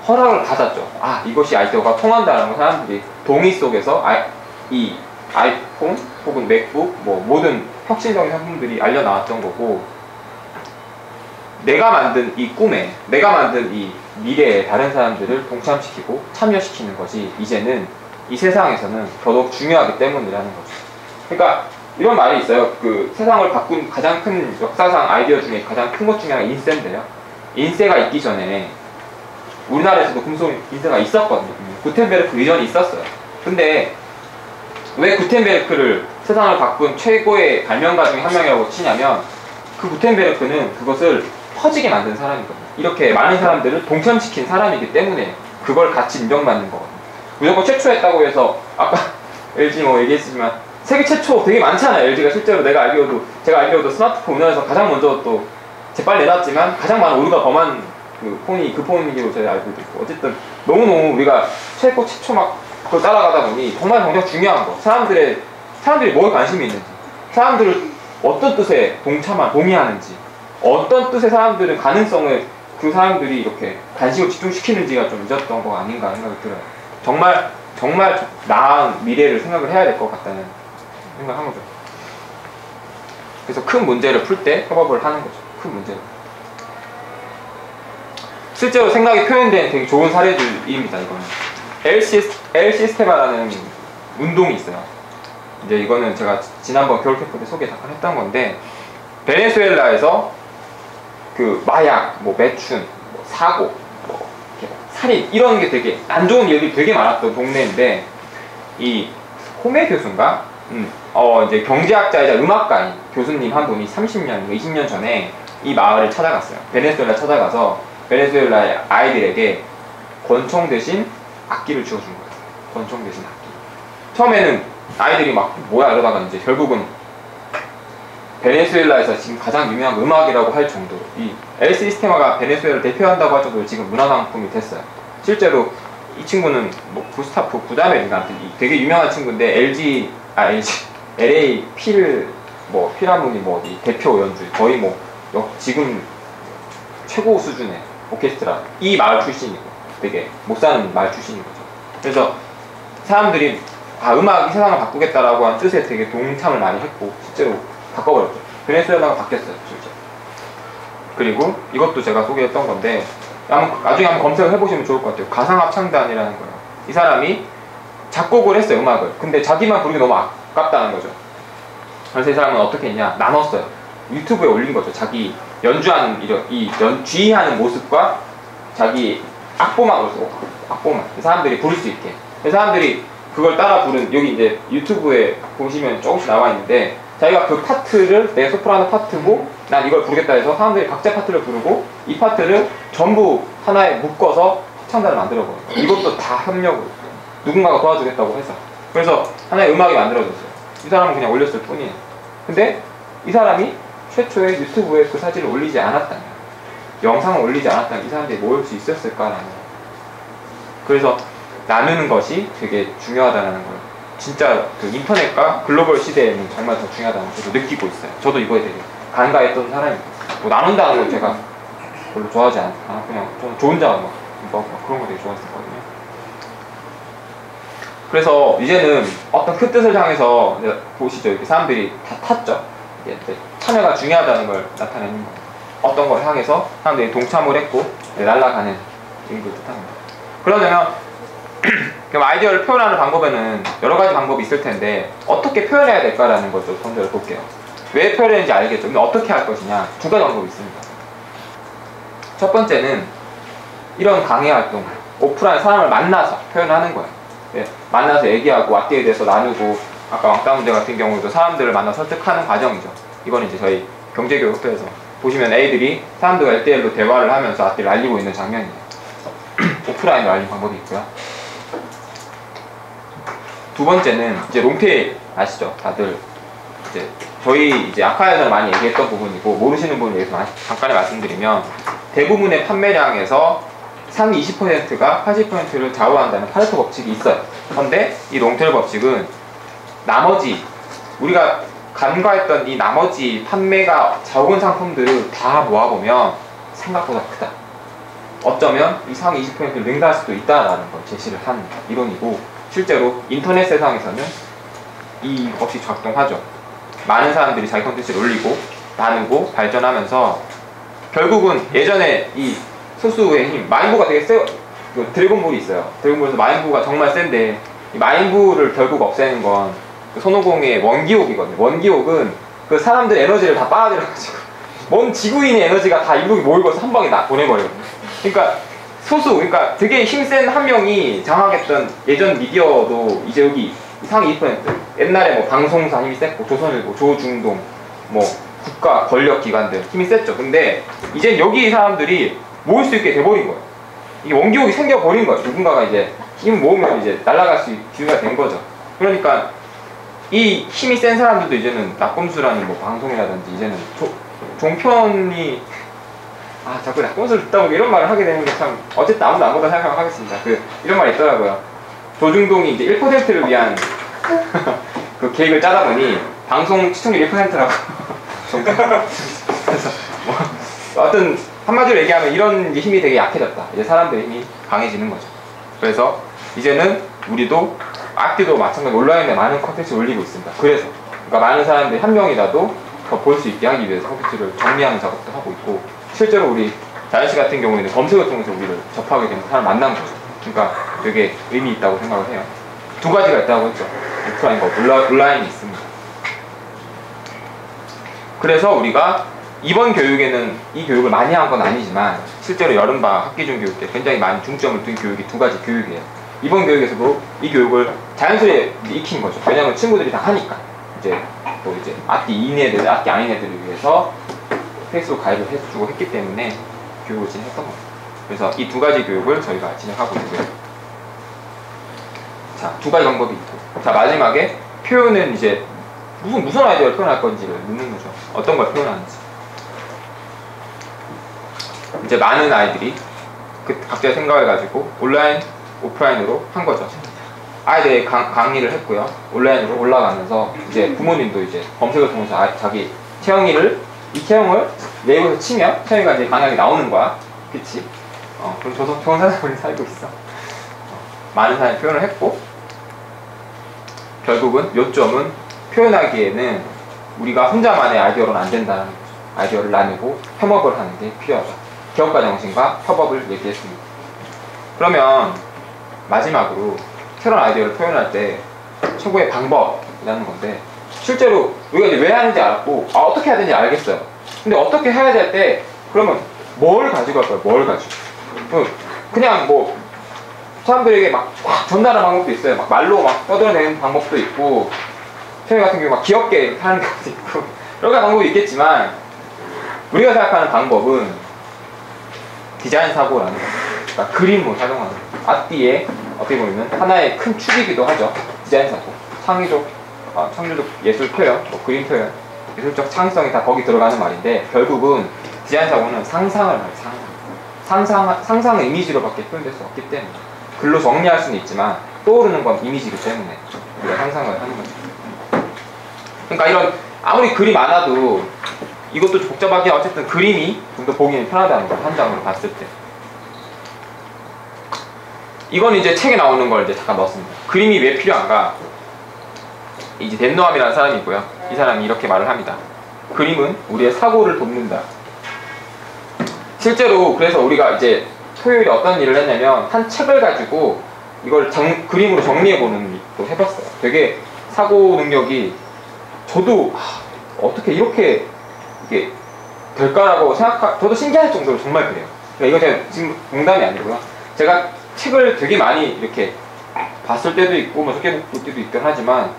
허락을 받았죠. 아, 이것이 아이디어가 통한다는 거 사람들이 동의 속에서 이 아이폰 혹은 맥북 뭐 모든 혁신적인 상품들이 알려 나왔던 거고 내가 만든 이 꿈에 내가 만든 이 미래에 다른 사람들을 동참시키고 참여시키는 것이 이제는 이 세상에서는 더더욱 중요하기 때문이라는 거죠. 그러니까 이런 말이 있어요. 그 세상을 바꾼 가장 큰 역사상 아이디어 중에 가장 큰 것 중에 하나가 인세인데요. 인세가 있기 전에 우리나라에서도 금속 인세가 있었거든요. 구텐베르크 이전이 있었어요. 근데 왜 구텐베르크를 세상을 바꾼 최고의 발명가 중에 한 명이라고 치냐면 그 구텐베르크는 그것을 퍼지게 만든 사람이거든요. 이렇게 많은 사람들을 동참시킨 사람이기 때문에 그걸 같이 인정받는 거거든요. 무조건 최초였다고 해서 아까 LG 뭐 얘기했지만 세계 최초 되게 많잖아요. LG가 실제로 제가 알기로도 스마트폰 우리나라에서 가장 먼저 또 재빨리 내놨지만 가장 많은 오류가 범한 그 폰이기로 제가 알고 있고 어쨌든 너무너무 우리가 최초 막 그걸 따라가다 보니 정말 굉장히 중요한 거 사람들이 뭐에 관심이 있는지 사람들을 어떤 뜻에 동의하는지 어떤 뜻의 사람들은 가능성을 그 사람들이 이렇게 관심을 집중시키는지가 좀 잊었던 거 아닌가 생각이 들어요. 정말 나은 미래를 생각을 해야 될 것 같다는 생각을 한 거죠. 그래서 큰 문제를 풀 때 협업을 하는 거죠. 큰 문제를. 실제로 생각이 표현된 되게 좋은 사례들입니다. 이거는 L 시스테마라는 운동이 있어요. 이제 이거는 제가 지난번 겨울 캠프 때 소개 잠깐 했던 건데 베네수엘라에서 그 마약, 뭐 매춘, 뭐 사고, 뭐 살인 이런 게 되게 안 좋은 일들이 되게 많았던 동네인데 이 호메 교수인가? 이제 경제학자이자 음악가인 교수님 한 분이 30년, 20년 전에 이 마을을 찾아갔어요. 베네수엘라 찾아가서 베네수엘라의 아이들에게 권총 대신 악기를 주어준 거예요. 권총 대신 악기. 처음에는 아이들이 막 뭐야 이러다가 이제 결국은 베네수엘라에서 지금 가장 유명한 음악이라고 할 정도로 이 엘 시스테마가 베네수엘라를 대표한다고 할 정도로 지금 문화상품이 됐어요. 실제로 이 친구는 뭐 구스타프 구다멜인가 되게 유명한 친구인데 LA 필하모니 뭐 어디 대표 연주 거의 뭐 지금 최고 수준의 오케스트라 이 마을 출신이고 되게 못 사는 마을 출신인 거죠. 그래서 사람들이 음악이 세상을 바꾸겠다라고 한 뜻에 되게 동참을 많이 했고 실제로 바꿔버렸죠. 베네수엘라가 바뀌었어요. 실제로. 그리고 이것도 제가 소개했던 건데 나중에 한번 검색을 해보시면 좋을 것 같아요. 가상합창단이라는 거예요. 이 사람이 작곡을 했어요. 음악을. 근데 자기만 부르기 너무 아깝다는 거죠. 그래서 이 사람은 어떻게 했냐 나눴어요. 유튜브에 올린 거죠. 자기 연주하는 지휘하는 모습과 자기 악보만 사람들이 부를 수 있게. 사람들이 그걸 따라 부른 여기 이제 유튜브에 보시면 조금씩 나와 있는데 자기가 그 파트를 내 소프라노 파트고 난 이걸 부르겠다 해서 사람들이 각자 파트를 부르고 이 파트를 전부 하나에 묶어서 합창단을 만들어버려요. 이것도 다 협력으로 누군가가 도와주겠다고 해서 그래서 하나의 음악이 만들어졌어요. 이 사람은 그냥 올렸을 뿐이에요. 근데 이 사람이 최초에 유튜브에 그 사진을 올리지 않았다면 영상을 올리지 않았다면 이 사람들이 모일 수 있었을까라는 거예요. 그래서 나누는 것이 되게 중요하다는 거예요. 진짜 그 인터넷과 글로벌 시대에는 정말 더 중요하다는 걸 저도 느끼고 있어요. 저도 이거에 되게 간과했던 사람입니다. 뭐 나눈다는 걸 제가 별로 좋아하지 않아. 그냥 좀 저 혼자 막 그런 거 되게 좋아했었거든요. 그래서 이제는 어떤 큰 뜻을 향해서 보시죠. 이렇게 사람들이 다 탔죠. 이제 참여가 중요하다는 걸 나타내는 거예요. 어떤 걸 향해서 사람들이 동참을 했고 날아가는 의미를 뜻합니다. 그러면 그럼 아이디어를 표현하는 방법에는 여러 가지 방법이 있을 텐데 어떻게 표현해야 될까라는 걸 좀 먼저 볼게요. 왜 표현했는지 알겠죠? 근데 어떻게 할 것이냐? 두 가지 방법이 있습니다. 첫 번째는 이런 강의 활동, 오프라인 사람을 만나서 표현하는 거예요. 네, 만나서 얘기하고 앞뒤에 대해서 나누고 아까 왕따 문제 같은 경우도 사람들을 만나 설득하는 과정이죠. 이건 이제 저희 경제교육학교에서 보시면 애들이 사람들과 1대1로 대화를 하면서 앞뒤를 알리고 있는 장면이에요. 오프라인으로 알리는 방법이 있고요. 두 번째는 이제 롱테일 아시죠? 다들 이제 저희 이제 아카에서 많이 얘기했던 부분이고 모르시는 분을 위해서 잠깐 말씀드리면 대부분의 판매량에서 상위 20%가 80%를 좌우한다는 파레토 법칙이 있어요. 그런데 이 롱테일 법칙은 나머지 우리가 간과했던 이 나머지 판매가 적은 상품들을 다 모아보면 생각보다 크다. 어쩌면 이 상위 20%를 능가할 수도 있다라는 걸 제시를 한 이론이고 실제로 인터넷 세상에서는 이 법칙이 작동하죠. 많은 사람들이 자기 콘텐츠를 올리고 나누고 발전하면서 결국은 예전에 이 소수의 힘, 마인부가 되게 세요. 드래곤볼이 있어요. 드래곤볼에서 마인부가 정말 센데 이 마인부를 결국 없애는 건 손오공의 원기옥이거든요. 원기옥은 그 사람들 에너지를 다 빨아들여가지고 먼 지구인의 에너지가 다 일로 모이고서 한 방에 다 보내버리거든요. 그러니까 그러니까 되게 힘센 한 명이 장악했던 예전 미디어도 이제 여기 상위 2%. 옛날에 뭐 방송사 힘이 셌고 조선일보, 조중동, 뭐 국가 권력기관들 힘이 셌죠. 근데 이젠 여기 사람들이 모일 수 있게 돼버린 거예요. 이게 원기옥이 생겨버린 거예요. 누군가가 이제 힘을 모으면 이제 날아갈 수 있는 기회가 된 거죠. 그러니까 이 힘이 센 사람들도 이제는 낙검수라는 뭐 방송이라든지 이제는 종편이 자꾸 낙검수를 듣다 보면 이런 말을 하게 되는 게 참 어쨌든 아무도 안 보다 생각을 하겠습니다. 이런 말이 있더라고요. 조중동이 이제 1%를 위한 그 계획을 짜다 보니 방송 시청률 1%라고 그래서 뭐 어떤 한마디로 얘기하면 이런 힘이 되게 약해졌다. 이제 사람들의 힘이 강해지는 거죠. 그래서 이제는 우리도 악기도 마찬가지로 온라인에 많은 콘텐츠를 올리고 있습니다. 그래서 그러니까 많은 사람들이 한 명이라도 더 볼 수 있게 하기 위해서 콘텐츠를 정리하는 작업도 하고 있고 실제로 우리 자연씨 같은 경우에는 검색을 통해서 우리를 접하게 되는 사람 만난 거죠. 그러니까 되게 의미 있다고 생각을 해요. 두 가지가 있다고 했죠. 오프라인과 온라인이 있습니다. 그래서 우리가 이번 교육에는 이 교육을 많이 한 건 아니지만 실제로 여름방학 학기 중 교육 때 굉장히 많은 중점을 둔 교육이 두 가지 교육이에요. 이번 교육에서도 이 교육을 자연스레 익힌 거죠. 왜냐하면 친구들이 다 하니까 이제 또 이제 악기 2인 애들, 악기 아닌 애들을 위해서 페이스북 가입을 해주고 했기 때문에 교육을 진행했던 거예요. 그래서 이 두 가지 교육을 저희가 진행하고 있고요. 자, 두 가지 방법이 있고 자 마지막에 표현은 이제 무슨 아이디어를 표현할 건지를 묻는 거죠. 어떤 걸 표현하는지. 이제 많은 아이들이 각자의 생각을 가지고 온라인, 오프라인으로 한 거죠. 아이들이 강의를 했고요. 온라인으로 올라가면서 이제 부모님도 이제 검색을 통해서 자기 이 체형을 네이버에서 치면 체형이가 이제 강의가 나오는 거야. 그치? 그럼 저도 좋은 사람을 살고 있어. 많은 사람이 표현을 했고 결국은 요점은 표현하기에는 우리가 혼자만의 아이디어로는 안 된다는 거죠. 아이디어를 나누고 협업을 하는 게 필요하다. 기업가 정신과 협업을 얘기했습니다. 그러면 마지막으로 새로운 아이디어를 표현할 때 최고의 방법이라는 건데 실제로 우리가 이제 왜 하는지 알았고 어떻게 해야 되는지 알겠어요. 근데 어떻게 해야 될 때 그러면 뭘 가지고 할까요? 뭘 가지고 그냥 뭐 사람들에게 막 전달하는 방법도 있어요. 막 말로 막 떠들어내는 방법도 있고 저희 같은 경우 막 귀엽게 하는 것도 있고 여러 가지 방법이 있겠지만 우리가 생각하는 방법은 디자인 사고라는 거. 그러니까 그림을 활용하는 거. 앞뒤에 어떻게 보면 하나의 큰 축이기도 하죠. 디자인 사고, 창의적, 예술 표현, 뭐 그림 표현, 예술적 창의성이 다 거기 들어가는 말인데 결국은 디자인 사고는 상상을 말해요. 상상은 이미지로밖에 표현될 수 없기 때문에 글로 정리할 수는 있지만 떠오르는 건 이미지이기 때문에 우리가 상상을 하는 거죠. 그러니까 이런 아무리 글이 많아도 이것도 좀 복잡하게 어쨌든 그림이 좀 더 보기는 편하다는 거, 한 장으로 봤을 때. 이건 이제 책에 나오는 걸 이제 잠깐 넣었습니다. 그림이 왜 필요한가? 이제 댄노함이라는 사람이고요. 이 사람이 이렇게 말을 합니다. 그림은 우리의 사고를 돕는다. 실제로 그래서 우리가 이제 토요일에 어떤 일을 했냐면 한 책을 가지고 이걸 그림으로 정리해보는 일도 해봤어요. 되게 사고 능력이 저도 어떻게 이렇게 이게 될까라고 저도 신기할 정도로 정말 그래요. 그러니까 이거 제가 지금 농담이 아니고요. 제가 책을 되게 많이 이렇게 봤을 때도 있고 뭐 적게 볼 때도 있긴 하지만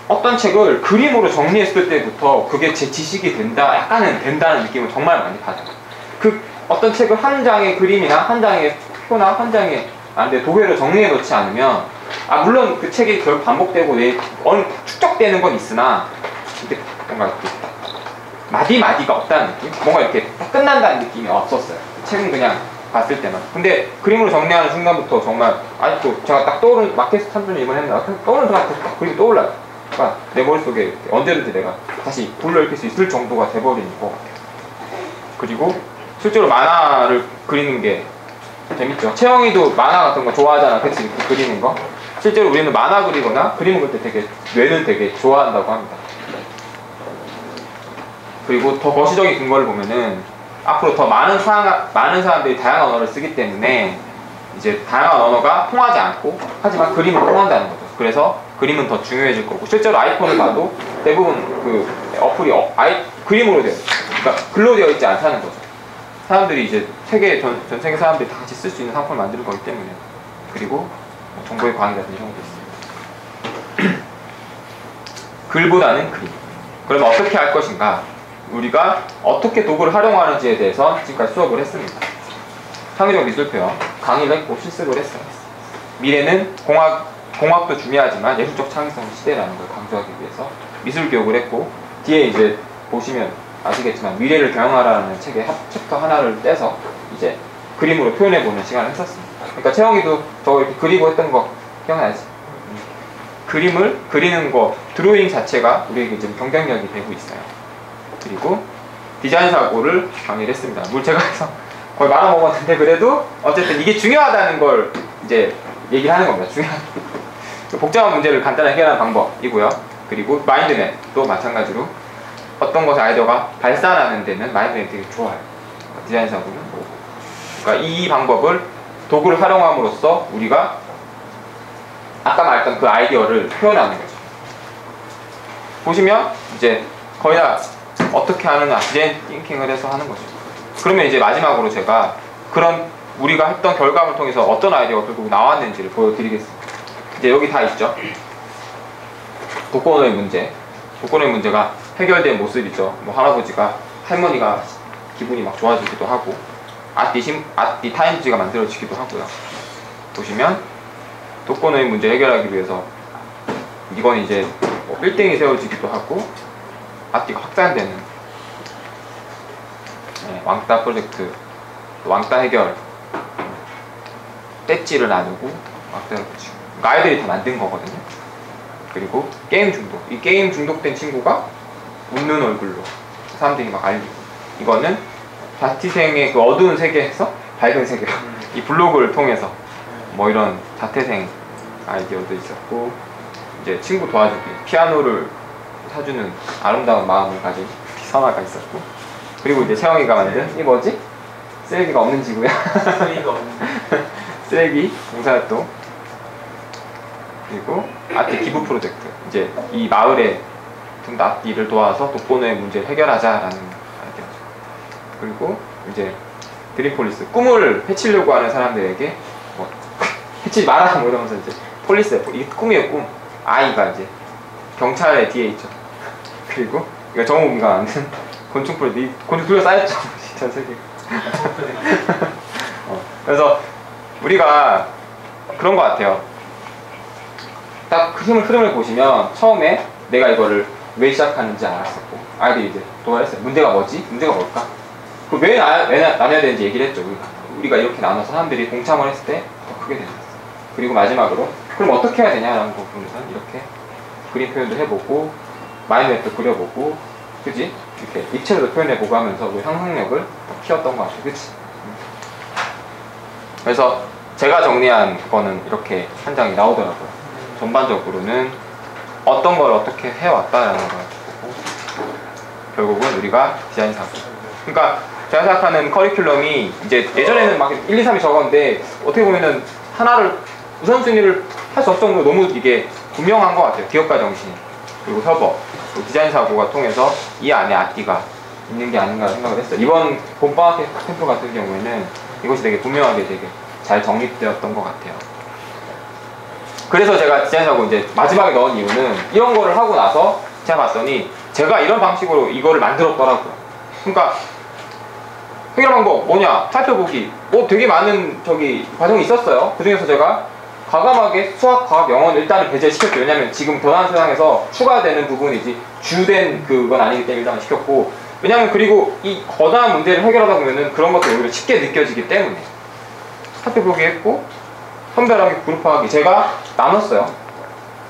어떤 책을 그림으로 정리했을 때부터 그게 제 지식이 된다, 약간은 된다는 느낌을 정말 많이 받아요. 그 어떤 책을 한 장의 그림이나 한 장의 표나 한 장의 도구로 정리해 놓지 않으면 물론 그 책이 결국 반복되고 어느 축적되는 건 있으나 이게 뭔가 이렇게 마디마디가 없다는 느낌? 뭔가 이렇게 딱 끝난다는 느낌이 없었어요. 책은 그냥 봤을 때만. 근데 그림으로 정리하는 순간부터 정말 아직도 제가 딱 떠오르는 마켓 3분 1번 했는데 떠오르는 순간 그림이 떠올라요. 그러니까 내 머릿속에 언제든지 내가 다시 불러일으킬 수 있을 정도가 돼버리는 것 같아요. 그리고 실제로 만화를 그리는 게 재밌죠. 채영이도 만화 같은 거 좋아하잖아. 그치? 그리는 거. 실제로 우리는 만화 그리거나 그림 그릴 때 되게 뇌는 되게 좋아한다고 합니다. 그리고 더 거시적인 근거를 보면은 앞으로 더 많은 사람들이 다양한 언어를 쓰기 때문에 이제 다양한 언어가 통하지 않고 하지만 그림은 통한다는 거죠. 그래서 그림은 더 중요해질 거고 실제로 아이폰을 봐도 대부분 그 어플이 그림으로 돼요. 그러니까 글로 되어 있지 않다는 거죠. 사람들이 이제 전 세계 사람들이 다 같이 쓸 수 있는 상품을 만들 거기 때문에. 그리고 뭐 정보의 광이라든지 이런 것도 있습니다. 글보다는 그림. 그러면 어떻게 할 것인가? 우리가 어떻게 도구를 활용하는지에 대해서 지금까지 수업을 했습니다. 창의적 미술표현 강의를 했고 실습을 했어요. 미래는 공학도 중요하지만 예술적 창의성 시대라는 걸 강조하기 위해서 미술 교육을 했고 뒤에 이제 보시면 아시겠지만 미래를 경영하라는 책의 챕터 하나를 떼서 이제 그림으로 표현해보는 시간을 했었습니다. 그러니까 채영이도 저거 이렇게 그리고 했던 거 기억나지? 그림을 그리는 거 드로잉 자체가 우리에게 지금 경쟁력이 되고 있어요. 그리고 디자인 사고를 강의를 했습니다. 제가 해서 거의 말아먹었는데 그래도 어쨌든 이게 중요하다는 걸 이제 얘기를 하는 겁니다. 복잡한 문제를 간단하게 해결하는 방법이고요. 그리고 마인드맵도 마찬가지로 어떤 것의 아이디어가 발산하는 데는 마인드맵이 되게 좋아요. 디자인 사고는. 그러니까 이 방법을 도구를 활용함으로써 우리가 아까 말했던 그 아이디어를 표현하는 거죠. 보시면 이제 거의 다 어떻게 하느냐 디자인 띵킹을 해서 하는 거죠. 그러면 이제 마지막으로 제가 그런 우리가 했던 결과물을 통해서 어떤 아이디어가 결국 나왔는지를 보여드리겠습니다. 이제 여기 다 있죠. 독거노의 문제. 독거노의 문제가 해결된 모습이죠. 뭐 할아버지가 할머니가 기분이 막 좋아지기도 하고 아띠 타임즈가 만들어지기도 하고요. 보시면 독거노의 문제 해결하기 위해서 이건 이제 뭐 빌딩이 세워지기도 하고 아띠가 확산되는 왕따 프로젝트, 왕따 해결, 떼찌를 나누고 왕따를 붙이고 아이들이 다 만든 거거든요. 그리고 게임 중독, 이 게임 중독된 친구가 웃는 얼굴로 사람들이 막 알리고 이거는 자티생의 그 어두운 세계에서 밝은 세계로 이 블로그를 통해서 뭐 이런 자퇴생 아이디어도 있었고 이제 친구 도와주기, 피아노를 사주는 아름다운 마음을 가진 선화가 있었고 그리고 이제 채영이가 만든 이 뭐지? 쓰레기가 없는 지구야. 쓰레기 봉사활동 그리고 아띠 기부 프로젝트 이제 이 마을에 아띠를 도와서 독거노의 문제를 해결하자라는 아이디어죠. 그리고 이제 드림폴리스 꿈을 해치려고 하는 사람들에게 뭐 해치지 마라 뭐 이러면서 이제 폴리스 이게 꿈이에요. 꿈 아이가 이제 경찰의 뒤에 있죠. 그리고 이거 정우기가 만든 곤충 프로젝트 곤충 둘러싸였죠. 전 세계. 그래서 우리가 그런 것 같아요. 딱 그 흐름을 보시면 처음에 내가 이거를 왜 시작하는지 알았었고 아이들이 이제 도달했어요. 문제가 뭐지? 문제가 뭘까? 왜 나눠야 되는지 얘기를 했죠. 우리가 이렇게 나눠서 사람들이 동참을 했을 때 더 크게 되는 거예요. 그리고 마지막으로 그럼 어떻게 해야 되냐라는 부분에서는 이렇게 그림 표현도 해보고 마인드맵도 그려보고 그지? 이렇게 입체로도 표현해보고 하면서 우리 상상력을 더 키웠던 것 같아요. 그치? 그래서 제가 정리한 거는 이렇게 한 장이 나오더라고요. 전반적으로는 어떤 걸 어떻게 해왔다라는 걸 보고 결국은 우리가 디자인 사고. 그러니까 제가 생각하는 커리큘럼이 이제 예전에는 막 1, 2, 3이 적었는데 어떻게 보면은 하나를 우선순위를 할 수 없을 정도로 너무 이게 분명한 것 같아요. 기업가 정신 그리고 협업 그리고 디자인 사고가 통해서 이 안에 앞뒤가 있는 게 아닌가 생각을 했어요. 이번 봄방학 캠프 같은 경우에는 이것이 되게 분명하게 되게 잘 정립되었던 것 같아요. 그래서 제가 디자인 사고 이제 마지막에 넣은 이유는 이런 거를 하고 나서 제가 봤더니 제가 이런 방식으로 이거를 만들었더라고요. 그러니까 해결 방법 뭐냐? 살펴보기. 뭐 되게 많은 과정이 있었어요. 그 중에서 제가 과감하게 수학, 과학, 영어는 일단은 배제시켰죠. 왜냐면 지금 변화하는 세상에서 추가되는 부분이지 주된 그건 아니기 때문에 일단 시켰고, 왜냐면 그리고 이 거대한 문제를 해결하다 보면은 그런 것들이 오히려 쉽게 느껴지기 때문에 살펴보기 했고, 선별하기, 그룹하기 제가 나눴어요.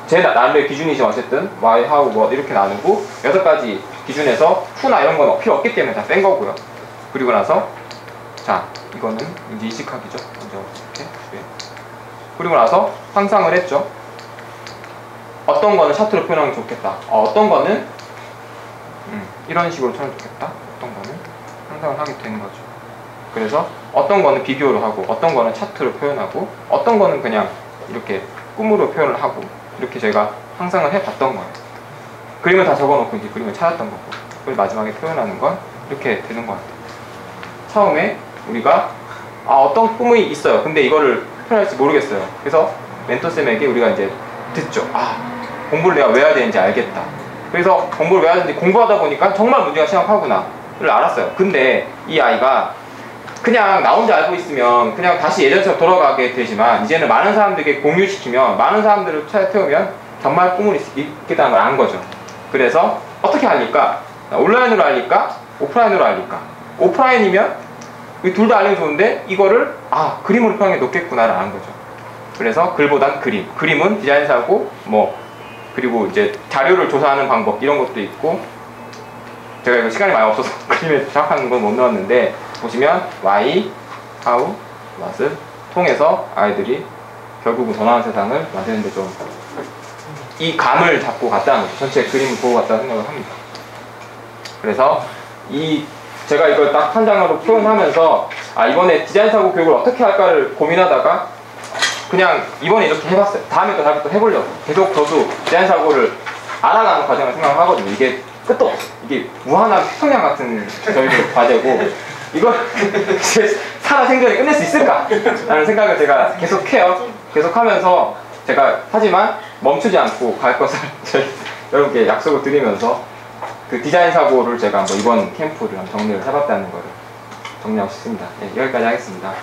제 나름의 기준이지만 어쨌든 why, how, what 이렇게 나누고 6가지 기준에서 who나 이런 건 필요 없기 때문에 다 뺀 거고요. 그리고 나서 자 이거는 이제 이식하기죠. 먼저 이렇게 그리고 나서 상상을 했죠. 어떤 거는 차트로 표현하면 좋겠다. 어떤 거는 이런 식으로 쳐면 좋겠다. 어떤 거는 상상을 하게 되는 거죠. 그래서 어떤 거는 비교로 하고 어떤 거는 차트로 표현하고 어떤 거는 그냥 이렇게 꿈으로 표현을 하고 이렇게 제가 상상을 해봤던 거예요. 그림을 다 적어놓고 이제 그림을 찾았던 거고 그걸 마지막에 표현하는 건 이렇게 되는 것 같아요. 처음에 우리가 어떤 꿈이 있어요. 근데 이거를 표현할지 모르겠어요. 그래서 멘토쌤에게 우리가 이제 듣죠. 공부를 내가 왜 해야 되는지 알겠다. 그래서 공부를 왜 해야 되는지 공부하다 보니까 정말 문제가 심각하구나 를 알았어요. 근데 이 아이가 그냥 나 혼자 알고 있으면 그냥 다시 예전처럼 돌아가게 되지만 이제는 많은 사람들에게 공유시키면 많은 사람들을 태우면 정말 꿈을 있겠다는 걸 안 거죠. 그래서 어떻게 알릴까? 온라인으로 알릴까? 오프라인으로 알릴까? 오프라인이면 둘 다 알리면 좋은데 이거를 그림으로 표현해 놓겠구나를 아는 거죠. 그래서 글보단 그림. 그림은 디자인 사고 그리고 이제 자료를 조사하는 방법 이런 것도 있고 제가 이거 시간이 많이 없어서 그림에 정확한 건 못 넣었는데 보시면 why, how, what을 통해서 아이들이 결국은 더 나은 세상을 만드는데 좀 이 감을 잡고 갔다는 거죠. 전체 그림을 보고 갔다는 생각을 합니다. 그래서 제가 이걸 딱 한 장으로 표현하면서 이번에 디자인 사고 교육을 어떻게 할까를 고민하다가 그냥 이번에 이렇게 해봤어요. 다음에 또 해보려고. 계속 저도 디자인 사고를 알아가는 과정을 생각하거든요. 이게 끝도 없어요. 이게 무한한 태평양 같은 저희들 과제고 이걸 살아 생전에 끝낼 수 있을까? 라는 생각을 제가 계속해요. 계속하면서 제가 하지만 멈추지 않고 갈 것을 여러분께 약속을 드리면서 그 디자인 사고를 제가 한번 이번 캠프를 정리를 해봤다는 거를 정리하고 싶습니다. 네, 여기까지 하겠습니다.